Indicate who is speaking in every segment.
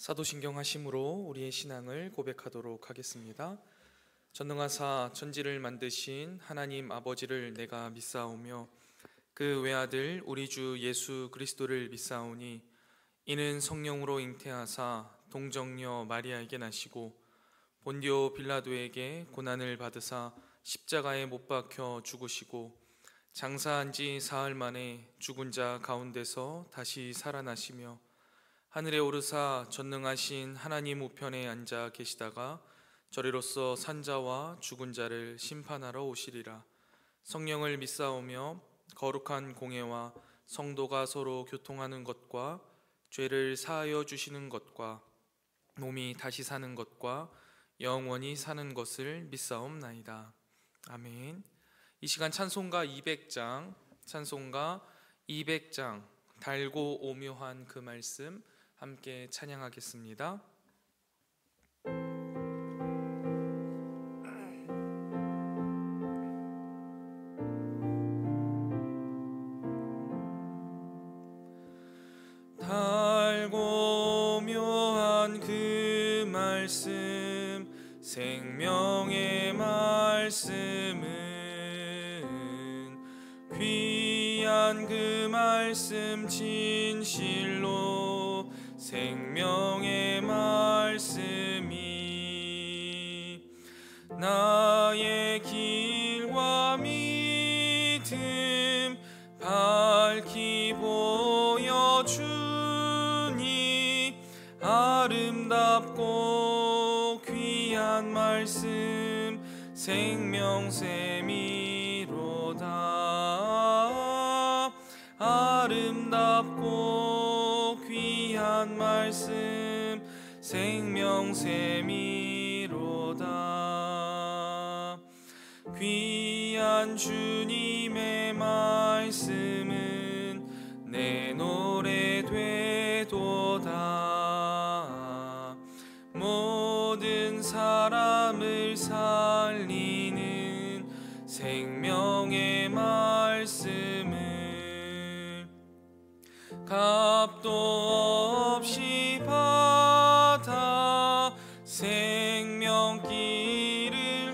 Speaker 1: 사도신경 하심으로 우리의 신앙을 고백하도록 하겠습니다. 전능하사 천지를 만드신 하나님 아버지를 내가 믿사오며 그 외아들 우리 주 예수 그리스도를 믿사오니 이는 성령으로 잉태하사 동정녀 마리아에게 나시고 본디오 빌라도에게 고난을 받으사 십자가에 못 박혀 죽으시고 장사한 지 사흘 만에 죽은 자 가운데서 다시 살아나시며 하늘에 오르사 전능하신 하나님 우편에 앉아 계시다가 저리로서 산자와 죽은 자를 심판하러 오시리라. 성령을 믿사오며 거룩한 공회와 성도가 서로 교통하는 것과 죄를 사하여 주시는 것과 몸이 다시 사는 것과 영원히 사는 것을 믿사옵나이다. 아멘. 이 시간 찬송가 200장 달고 오묘한 그 말씀 함께 찬양하겠습니다. 달고 오묘한 그 말씀, 생명의 말씀은 귀한 그 말씀 진실로 생명의 말씀이 나의 길과 믿음 밝히 보여주니 아름답고 귀한 말씀 생명샘이로다. 아름답고 귀한 말씀 생명샘이로다. 귀한 주님의 말씀은 내 노래 되도다. 모든 사람을 살리는 생명의 말씀을 값도 없이 받아 생명길을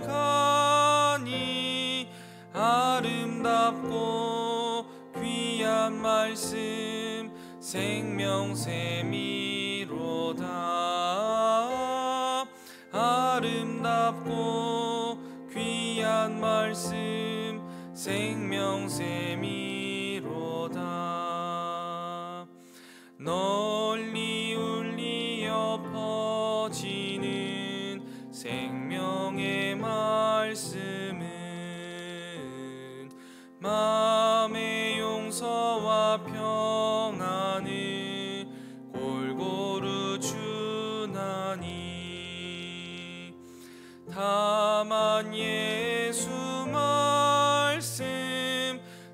Speaker 1: 가니 아름답고 귀한 말씀 생명샘이로다. 아름답고 귀한 말씀 생명샘이로다. 널리 울리어 퍼지는 생명의 말씀은 마음의 용서와 평안을 골고루 주나니 다만 예수 말씀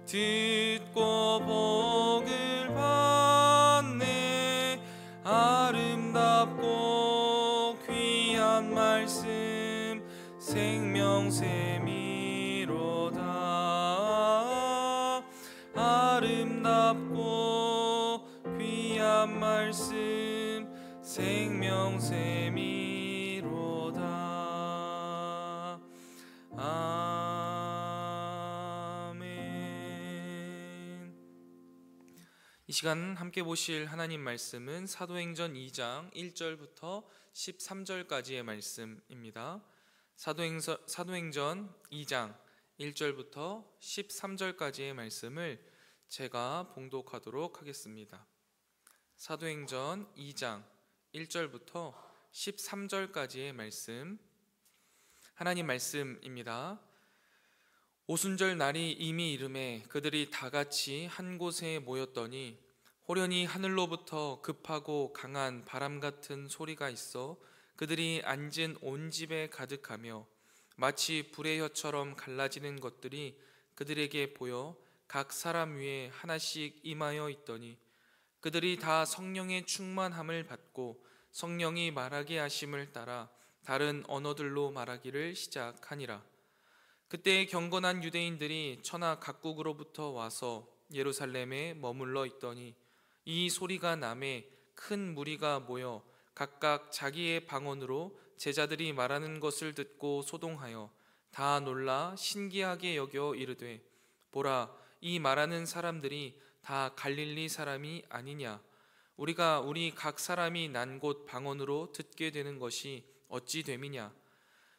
Speaker 1: 듣고 복을 받네. 아름답고 귀한 말씀 생명샘이로다. 아름답고 귀한 말씀 생명샘이로다. 아멘. 이 시간 함께 보실 하나님 말씀은 사도행전 2장 1절부터 13절까지의 말씀입니다. 사도행전 2장 1절부터 13절까지의 말씀을 제가 봉독하도록 하겠습니다. 사도행전 2장 1절부터 13절까지의 말씀, 하나님 말씀입니다. 오순절 날이 이미 이르매 그들이 다 같이 한 곳에 모였더니 호련히 하늘로부터 급하고 강한 바람 같은 소리가 있어 그들이 앉은 온 집에 가득하며 마치 불의 혀처럼 갈라지는 것들이 그들에게 보여 각 사람 위에 하나씩 임하여 있더니 그들이 다 성령의 충만함을 받고 성령이 말하게 하심을 따라 다른 언어들로 말하기를 시작하니라. 그때 경건한 유대인들이 천하 각국으로부터 와서 예루살렘에 머물러 있더니 이 소리가 남에 큰 무리가 모여 각각 자기의 방언으로 제자들이 말하는 것을 듣고 소동하여 다 놀라 신기하게 여겨 이르되, 보라, 이 말하는 사람들이 다 갈릴리 사람이 아니냐? 우리가 우리 각 사람이 난 곳 방언으로 듣게 되는 것이 어찌 됨이냐?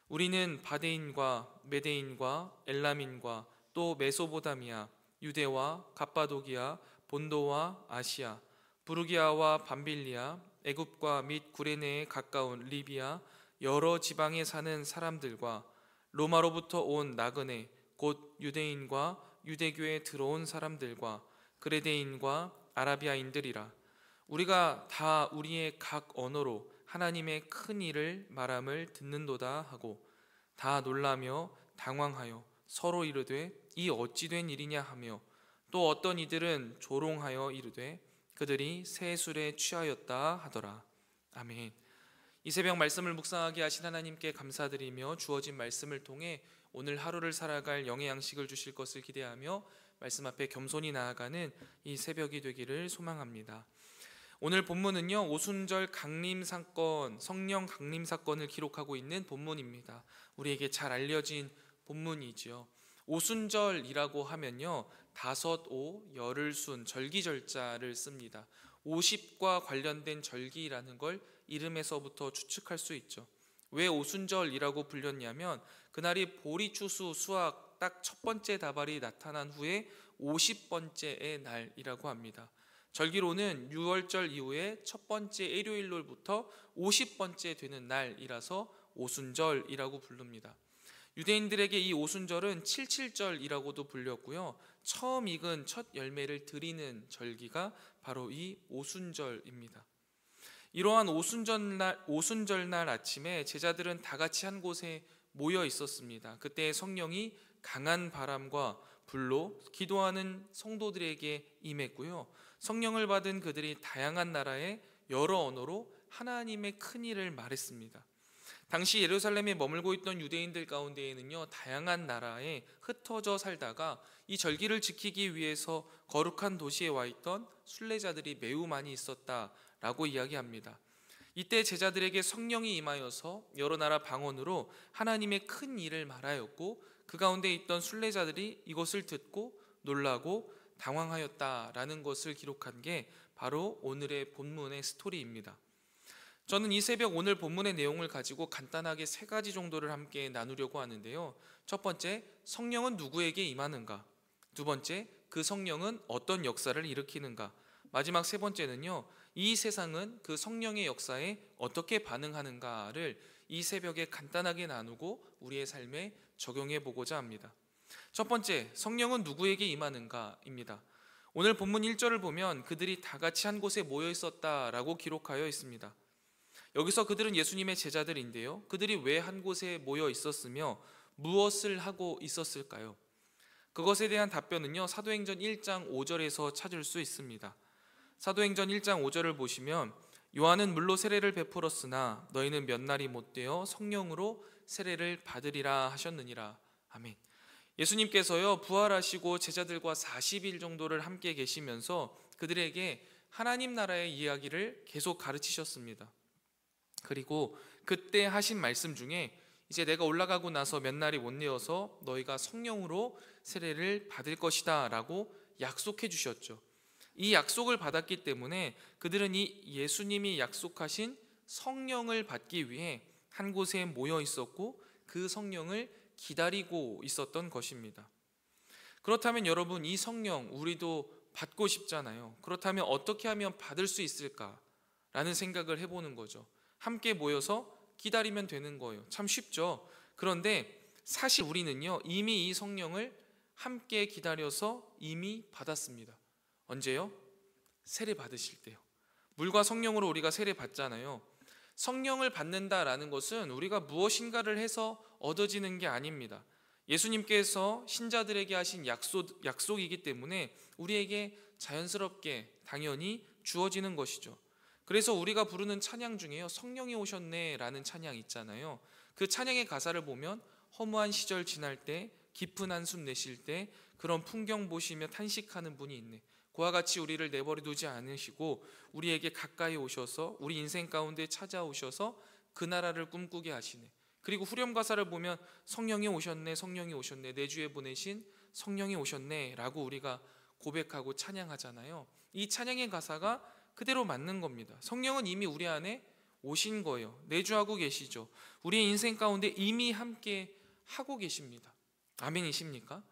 Speaker 1: 우리는 바데인과 메데인과 엘람인과 또 메소보다미아, 유대와 갑바도기아, 본도와 아시아, 부르기아와 밤빌리아, 애굽과 및 구레네에 가까운 리비아 여러 지방에 사는 사람들과 로마로부터 온 나그네 곧 유대인과 유대교에 들어온 사람들과 그레데인과 아라비아인들이라. 우리가 다 우리의 각 언어로 하나님의 큰 일을 말함을 듣는도다 하고 다 놀라며 당황하여 서로 이르되 이 어찌 된 일이냐 하며, 또 어떤 이들은 조롱하여 이르되 그들이 새 술에 취하였다 하더라. 아멘. 이 새벽 말씀을 묵상하게 하신 하나님께 감사드리며 주어진 말씀을 통해 오늘 하루를 살아갈 영의 양식을 주실 것을 기대하며 말씀 앞에 겸손히 나아가는 이 새벽이 되기를 소망합니다. 오늘 본문은요, 오순절 강림 사건, 성령 강림 사건을 기록하고 있는 본문입니다. 우리에게 잘 알려진 본문이지요. 오순절이라고 하면요, 다섯 오 열흘 순 절기절자를 씁니다. 50과 관련된 절기라는 걸 이름에서부터 추측할 수 있죠. 왜 오순절이라고 불렸냐면 그날이 보리추수 수확 딱 첫 번째 다발이 나타난 후에 50번째의 날이라고 합니다. 절기로는 6월절 이후에 첫 번째 일요일로부터 50번째 되는 날이라서 오순절이라고 부릅니다. 유대인들에게 이 오순절은 칠칠절이라고도 불렸고요, 처음 익은 첫 열매를 드리는 절기가 바로 이 오순절입니다. 이러한 오순절날 아침에 제자들은 다 같이 한 곳에 모여 있었습니다. 그때 성령이 강한 바람과 불로 기도하는 성도들에게 임했고요, 성령을 받은 그들이 다양한 나라의 여러 언어로 하나님의 큰 일을 말했습니다. 당시 예루살렘에 머물고 있던 유대인들 가운데에는요, 다양한 나라에 흩어져 살다가 이 절기를 지키기 위해서 거룩한 도시에 와 있던 순례자들이 매우 많이 있었다라고 이야기합니다. 이때 제자들에게 성령이 임하여서 여러 나라 방언으로 하나님의 큰 일을 말하였고, 그 가운데 있던 순례자들이 이것을 듣고 놀라고 당황하였다라는 것을 기록한 게 바로 오늘의 본문의 스토리입니다. 저는 이 새벽 오늘 본문의 내용을 가지고 간단하게 세 가지 정도를 함께 나누려고 하는데요. 첫 번째, 성령은 누구에게 임하는가? 두 번째, 그 성령은 어떤 역사를 일으키는가? 마지막 세 번째는요, 이 세상은 그 성령의 역사에 어떻게 반응하는가를 이 새벽에 간단하게 나누고 우리의 삶에 적용해 보고자 합니다. 첫 번째, 성령은 누구에게 임하는가입니다. 오늘 본문 1절을 보면 그들이 다 같이 한 곳에 모여 있었다라고 기록하여 있습니다. 여기서 그들은 예수님의 제자들인데요, 그들이 왜 한 곳에 모여 있었으며 무엇을 하고 있었을까요? 그것에 대한 답변은요, 사도행전 1장 5절에서 찾을 수 있습니다. 사도행전 1장 5절을 보시면, 요한은 물로 세례를 베풀었으나 너희는 몇 날이 못되어 성령으로 세례를 받으리라 하셨느니라. 아멘. 예수님께서요, 부활하시고 제자들과 40일 정도를 함께 계시면서 그들에게 하나님 나라의 이야기를 계속 가르치셨습니다. 그리고 그때 하신 말씀 중에 이제 내가 올라가고 나서 몇 날이 못 내어서 너희가 성령으로 세례를 받을 것이다 라고 약속해 주셨죠. 이 약속을 받았기 때문에 그들은 이 예수님이 약속하신 성령을 받기 위해 한 곳에 모여 있었고 그 성령을 기다리고 있었던 것입니다. 그렇다면 여러분, 이 성령 우리도 받고 싶잖아요. 그렇다면 어떻게 하면 받을 수 있을까라는 생각을 해보는 거죠. 함께 모여서 기다리면 되는 거예요. 참 쉽죠. 그런데 사실 우리는요, 이미 이 성령을 함께 기다려서 이미 받았습니다. 언제요? 세례 받으실 때요. 물과 성령으로 우리가 세례 받잖아요. 성령을 받는다라는 것은 우리가 무엇인가를 해서 얻어지는 게 아닙니다. 예수님께서 신자들에게 하신 약속이기 때문에 우리에게 자연스럽게 당연히 주어지는 것이죠. 그래서 우리가 부르는 찬양 중에요, 성령이 오셨네 라는 찬양 있잖아요. 그 찬양의 가사를 보면 허무한 시절 지날 때, 깊은 한숨 내쉴 때 그런 풍경 보시며 탄식하는 분이 있네, 그와 같이 우리를 내버려 두지 않으시고 우리에게 가까이 오셔서 우리 인생 가운데 찾아오셔서 그 나라를 꿈꾸게 하시네. 그리고 후렴 가사를 보면 성령이 오셨네, 성령이 오셨네, 내 주에 보내신 성령이 오셨네 라고 우리가 고백하고 찬양하잖아요. 이 찬양의 가사가 그대로 맞는 겁니다. 성령은 이미 우리 안에 오신 거예요. 내주하고 계시죠. 우리의 인생 가운데 이미 함께 하고 계십니다. 아멘이십니까?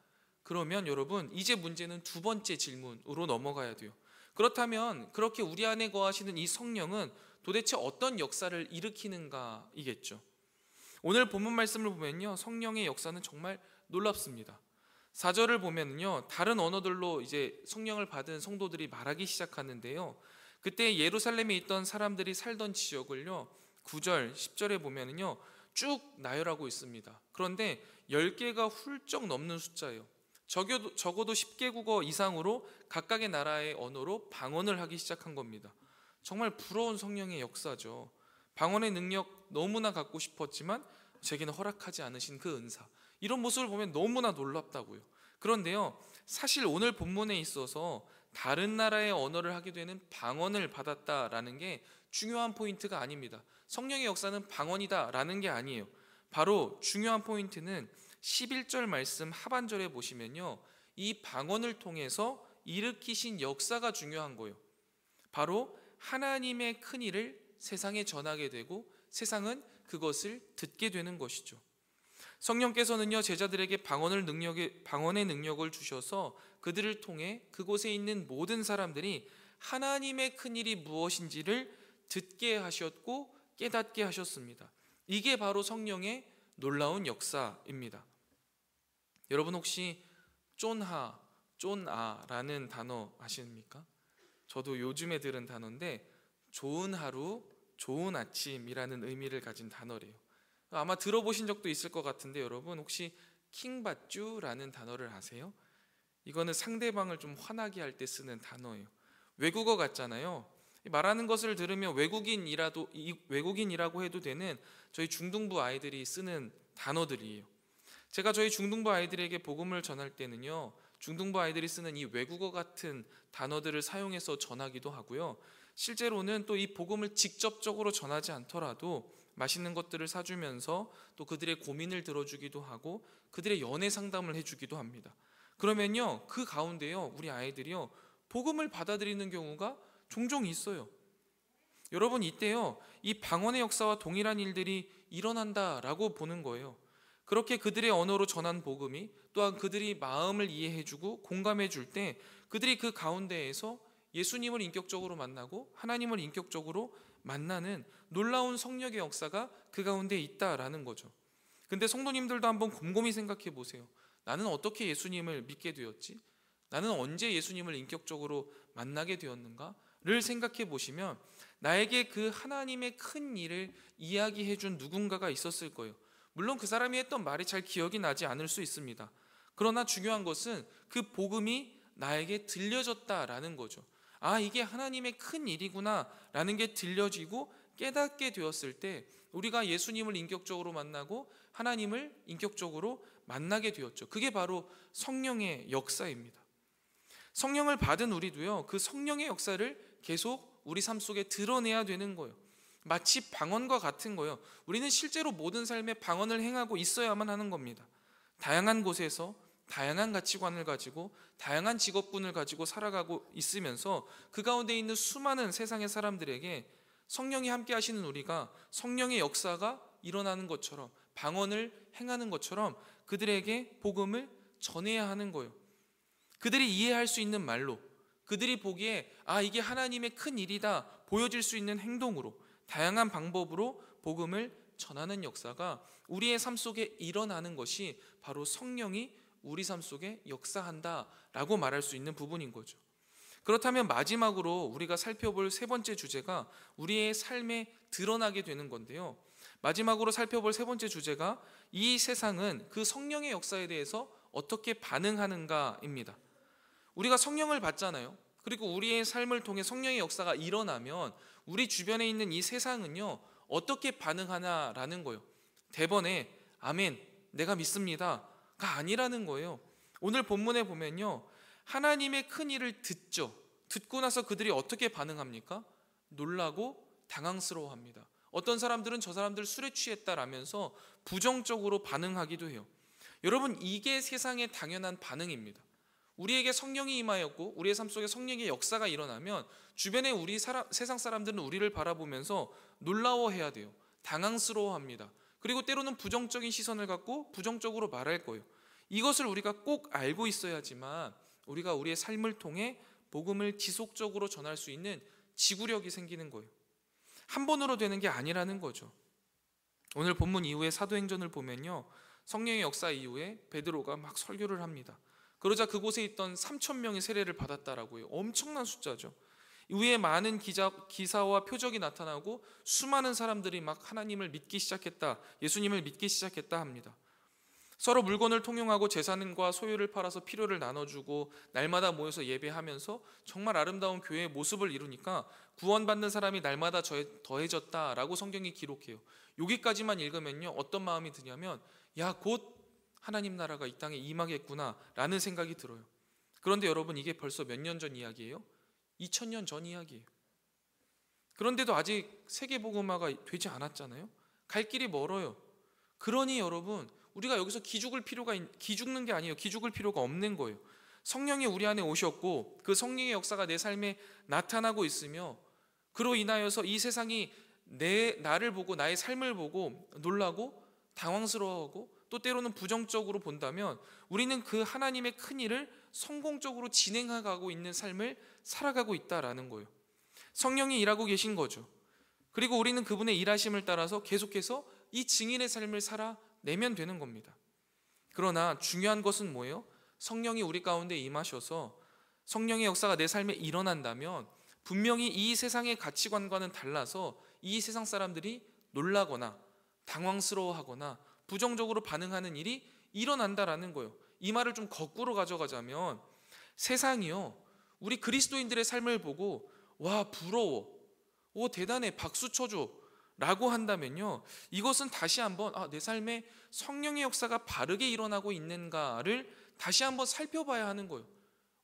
Speaker 1: 그러면 여러분, 이제 문제는 두 번째 질문으로 넘어가야 돼요. 그렇다면 그렇게 우리 안에 거하시는 이 성령은 도대체 어떤 역사를 일으키는가이겠죠. 오늘 본문 말씀을 보면요, 성령의 역사는 정말 놀랍습니다. 4절을 보면요, 다른 언어들로 이제 성령을 받은 성도들이 말하기 시작하는데요, 그때 예루살렘에 있던 사람들이 살던 지역을요 9절, 10절에 보면은요 쭉 나열하고 있습니다. 그런데 10개가 훌쩍 넘는 숫자예요. 적어도 10개국어 이상으로 각각의 나라의 언어로 방언을 하기 시작한 겁니다. 정말 부러운 성령의 역사죠. 방언의 능력 너무나 갖고 싶었지만 제게는 허락하지 않으신 그 은사, 이런 모습을 보면 너무나 놀랍다고요. 그런데요, 사실 오늘 본문에 있어서 다른 나라의 언어를 하게 되는 방언을 받았다라는 게 중요한 포인트가 아닙니다. 성령의 역사는 방언이다라는 게 아니에요. 바로 중요한 포인트는 11절 말씀 하반절에 보시면요, 이 방언을 통해서 일으키신 역사가 중요한 거예요. 바로 하나님의 큰 일을 세상에 전하게 되고 세상은 그것을 듣게 되는 것이죠. 성령께서는요 제자들에게 방언의 능력을 주셔서 그들을 통해 그곳에 있는 모든 사람들이 하나님의 큰일이 무엇인지를 듣게 하셨고 깨닫게 하셨습니다. 이게 바로 성령의 놀라운 역사입니다. 여러분 혹시 쫀아라는 단어 아십니까? 저도 요즘에 들은 단어인데 좋은 하루, 좋은 아침이라는 의미를 가진 단어래요. 아마 들어보신 적도 있을 것 같은데 여러분 혹시 킹받쥬라는 단어를 아세요? 이거는 상대방을 좀 화나게 할 때 쓰는 단어예요. 외국어 같잖아요. 말하는 것을 들으면 외국인이라고 해도 되는 저희 중등부 아이들이 쓰는 단어들이에요. 제가 저희 중등부 아이들에게 복음을 전할 때는요, 중등부 아이들이 쓰는 이 외국어 같은 단어들을 사용해서 전하기도 하고요, 실제로는 또 이 복음을 직접적으로 전하지 않더라도 맛있는 것들을 사주면서 또 그들의 고민을 들어주기도 하고 그들의 연애 상담을 해주기도 합니다. 그러면요 그 가운데요 우리 아이들이요 복음을 받아들이는 경우가 종종 있어요. 여러분 이때요 이 방언의 역사와 동일한 일들이 일어난다라고 보는 거예요. 그렇게 그들의 언어로 전한 복음이 또한 그들이 마음을 이해해주고 공감해줄 때 그들이 그 가운데에서 예수님을 인격적으로 만나고 하나님을 인격적으로 만나는 놀라운 성령의 역사가 그 가운데 있다라는 거죠. 근데 성도님들도 한번 곰곰이 생각해 보세요. 나는 어떻게 예수님을 믿게 되었지? 나는 언제 예수님을 인격적으로 만나게 되었는가를 생각해 보시면 나에게 그 하나님의 큰 일을 이야기해 준 누군가가 있었을 거예요. 물론 그 사람이 했던 말이 잘 기억이 나지 않을 수 있습니다. 그러나 중요한 것은 그 복음이 나에게 들려졌다라는 거죠. 아, 이게 하나님의 큰 일이구나 라는 게 들려지고 깨닫게 되었을 때 우리가 예수님을 인격적으로 만나고 하나님을 인격적으로 만나게 되었죠. 그게 바로 성령의 역사입니다. 성령을 받은 우리도요 그 성령의 역사를 계속 우리 삶 속에 드러내야 되는 거예요. 마치 방언과 같은 거예요. 우리는 실제로 모든 삶에 방언을 행하고 있어야만 하는 겁니다. 다양한 곳에서 다양한 가치관을 가지고 다양한 직업군을 가지고 살아가고 있으면서 그 가운데 있는 수많은 세상의 사람들에게 성령이 함께 하시는 우리가 성령의 역사가 일어나는 것처럼 방언을 행하는 것처럼 그들에게 복음을 전해야 하는 거예요. 그들이 이해할 수 있는 말로, 그들이 보기에 아 이게 하나님의 큰 일이다 보여질 수 있는 행동으로 다양한 방법으로 복음을 전하는 역사가 우리의 삶 속에 일어나는 것이 바로 성령이 우리 삶 속에 역사한다라고 말할 수 있는 부분인 거죠. 그렇다면 마지막으로 우리가 살펴볼 세 번째 주제가 우리의 삶에 드러나게 되는 건데요. 마지막으로 살펴볼 세 번째 주제가 이 세상은 그 성령의 역사에 대해서 어떻게 반응하는가입니다. 우리가 성령을 받잖아요. 그리고 우리의 삶을 통해 성령의 역사가 일어나면 우리 주변에 있는 이 세상은요 어떻게 반응하나라는 거예요. 대번에 아멘 내가 믿습니다가 아니라는 거예요. 오늘 본문에 보면요 하나님의 큰 일을 듣죠. 듣고 나서 그들이 어떻게 반응합니까? 놀라고 당황스러워합니다. 어떤 사람들은 저 사람들 술에 취했다라면서 부정적으로 반응하기도 해요. 여러분, 이게 세상의 당연한 반응입니다. 우리에게 성령이 임하였고 우리의 삶 속에 성령의 역사가 일어나면 주변에 세상 사람들은 우리를 바라보면서 놀라워해야 돼요. 당황스러워합니다. 그리고 때로는 부정적인 시선을 갖고 부정적으로 말할 거예요. 이것을 우리가 꼭 알고 있어야지만 우리가 우리의 삶을 통해 복음을 지속적으로 전할 수 있는 지구력이 생기는 거예요. 한 번으로 되는 게 아니라는 거죠. 오늘 본문 이후에 사도행전을 보면요, 성령의 역사 이후에 베드로가 막 설교를 합니다. 그러자 그곳에 있던 3,000명이 세례를 받았다라고 해요. 엄청난 숫자죠. 이후에 많은 기사와 표적이 나타나고 수많은 사람들이 막 하나님을 믿기 시작했다, 예수님을 믿기 시작했다 합니다. 서로 물건을 통용하고 재산과 소유를 팔아서 필요를 나눠주고 날마다 모여서 예배하면서 정말 아름다운 교회의 모습을 이루니까 구원받는 사람이 날마다 더해졌다라고 성경이 기록해요. 여기까지만 읽으면요, 어떤 마음이 드냐면 야, 곧 하나님 나라가 이 땅에 임하겠구나 라는 생각이 들어요. 그런데 여러분, 이게 벌써 몇 년 전 이야기예요? 2000년 전 이야기예요. 그런데도 아직 세계복음화가 되지 않았잖아요. 갈 길이 멀어요. 그러니 여러분, 우리가 여기서 기죽는 게 아니에요. 기죽을 필요가 없는 거예요. 성령이 우리 안에 오셨고 그 성령의 역사가 내 삶에 나타나고 있으며 그로 인하여서 이 세상이 나를 보고 나의 삶을 보고 놀라고 당황스러워하고 또 때로는 부정적으로 본다면 우리는 그 하나님의 큰 일을 성공적으로 진행해가고 있는 삶을 살아가고 있다라는 거예요. 성령이 일하고 계신 거죠. 그리고 우리는 그분의 일하심을 따라서 계속해서 이 증인의 삶을 살아내면 되는 겁니다. 그러나 중요한 것은 뭐예요? 성령이 우리 가운데 임하셔서 성령의 역사가 내 삶에 일어난다면 분명히 이 세상의 가치관과는 달라서 이 세상 사람들이 놀라거나 당황스러워하거나 부정적으로 반응하는 일이 일어난다라는 거예요. 이 말을 좀 거꾸로 가져가자면 세상이요, 우리 그리스도인들의 삶을 보고 와, 부러워, 오, 대단해, 박수 쳐줘 라고 한다면요, 이것은 다시 한번 내 삶에 성령의 역사가 바르게 일어나고 있는가를 다시 한번 살펴봐야 하는 거예요.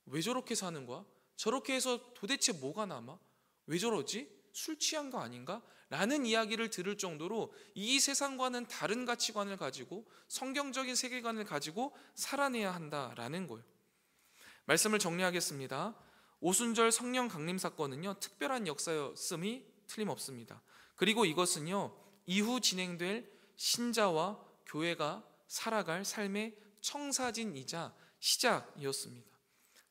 Speaker 1: 왜 저렇게 사는 거야? 저렇게 해서 도대체 뭐가 남아? 왜 저러지? 술 취한 거 아닌가? 라는 이야기를 들을 정도로 이 세상과는 다른 가치관을 가지고 성경적인 세계관을 가지고 살아내야 한다라는 거예요. 말씀을 정리하겠습니다. 오순절 성령 강림 사건은요, 특별한 역사였음이 틀림없습니다. 그리고 이것은요, 이후 진행될 신자와 교회가 살아갈 삶의 청사진이자 시작이었습니다.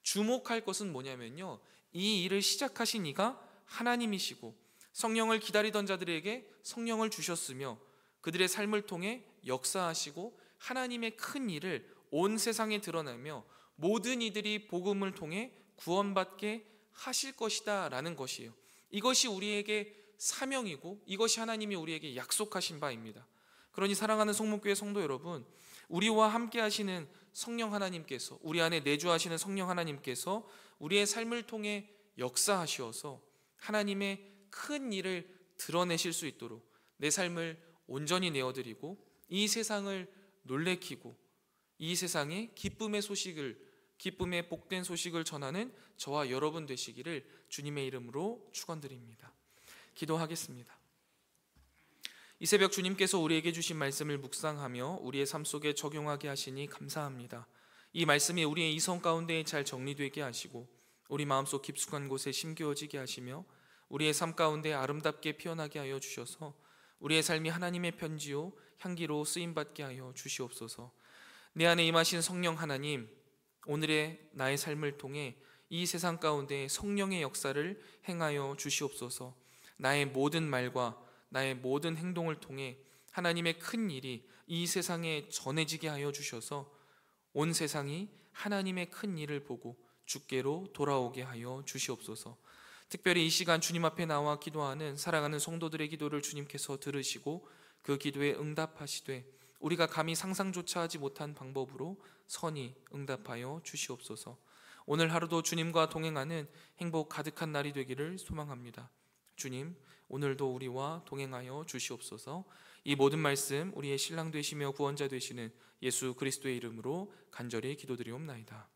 Speaker 1: 주목할 것은 뭐냐면요, 이 일을 시작하신 이가 하나님이시고 성령을 기다리던 자들에게 성령을 주셨으며 그들의 삶을 통해 역사하시고 하나님의 큰 일을 온 세상에 드러내며 모든 이들이 복음을 통해 구원받게 하실 것이다 라는 것이에요. 이것이 우리에게 사명이고 이것이 하나님이 우리에게 약속하신 바입니다. 그러니 사랑하는 성목교회 성도 여러분, 우리와 함께 하시는 성령 하나님께서, 우리 안에 내주하시는 성령 하나님께서 우리의 삶을 통해 역사하시어서 하나님의 큰 일을 드러내실 수 있도록 내 삶을 온전히 내어드리고 이 세상을 놀래키고 이 세상에 기쁨의 복된 소식을 전하는 저와 여러분 되시기를 주님의 이름으로 축원드립니다. 기도하겠습니다. 이 새벽 주님께서 우리에게 주신 말씀을 묵상하며 우리의 삶 속에 적용하게 하시니 감사합니다. 이 말씀이 우리의 이성 가운데 잘 정리되게 하시고 우리 마음속 깊숙한 곳에 심겨지게 하시며 우리의 삶 가운데 아름답게 피어나게 하여 주셔서 우리의 삶이 하나님의 편지요 향기로 쓰임받게 하여 주시옵소서. 내 안에 임하신 성령 하나님, 오늘의 나의 삶을 통해 이 세상 가운데 성령의 역사를 행하여 주시옵소서. 나의 모든 말과 나의 모든 행동을 통해 하나님의 큰 일이 이 세상에 전해지게 하여 주셔서 온 세상이 하나님의 큰 일을 보고 주께로 돌아오게 하여 주시옵소서. 특별히 이 시간 주님 앞에 나와 기도하는 사랑하는 성도들의 기도를 주님께서 들으시고 그 기도에 응답하시되 우리가 감히 상상조차 하지 못한 방법으로 선히 응답하여 주시옵소서. 오늘 하루도 주님과 동행하는 행복 가득한 날이 되기를 소망합니다. 주님, 오늘도 우리와 동행하여 주시옵소서. 이 모든 말씀 우리의 신랑 되시며 구원자 되시는 예수 그리스도의 이름으로 간절히 기도드리옵나이다.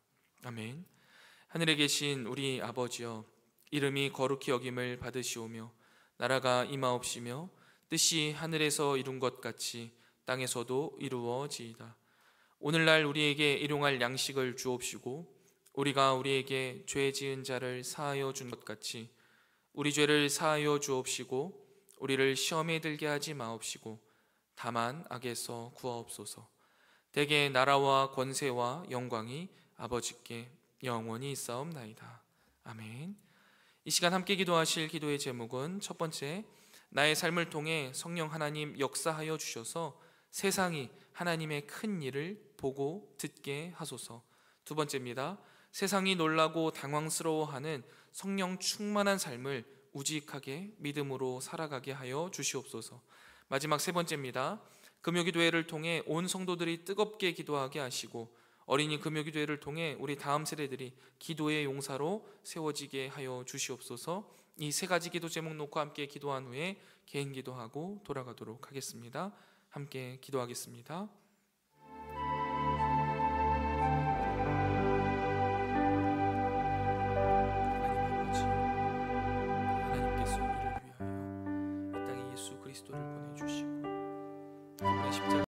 Speaker 1: 아멘. 하늘에 계신 우리 아버지여, 이름이 거룩히 여김을 받으시오며 나라가 임하옵시며 뜻이 하늘에서 이룬 것 같이 땅에서도 이루어지이다. 오늘날 우리에게 일용할 양식을 주옵시고 우리가 우리에게 죄 지은 자를 사하여 준 것 같이 우리 죄를 사하여 주옵시고 우리를 시험에 들게 하지 마옵시고 다만 악에서 구하옵소서. 대개 나라와 권세와 영광이 아버지께 영원히 있사옵나이다. 아멘. 이 시간 함께 기도하실 기도의 제목은 첫 번째, 나의 삶을 통해 성령 하나님 역사하여 주셔서 세상이 하나님의 큰 일을 보고 듣게 하소서. 두 번째입니다. 세상이 놀라고 당황스러워하는 성령 충만한 삶을 우직하게 믿음으로 살아가게 하여 주시옵소서. 마지막 세 번째입니다. 금요기도회를 통해 온 성도들이 뜨겁게 기도하게 하시고 어린이 금요기도회를 통해 우리 다음 세대들이 기도의 용사로 세워지게 하여 주시옵소서. 이 세 가지 기도 제목 놓고 함께 기도한 후에 개인 기도하고 돌아가도록 하겠습니다. 함께 기도하겠습니다. 하나님께서 우리를 위하여 이 땅에 예수 그리스도를 보내주시고 십자가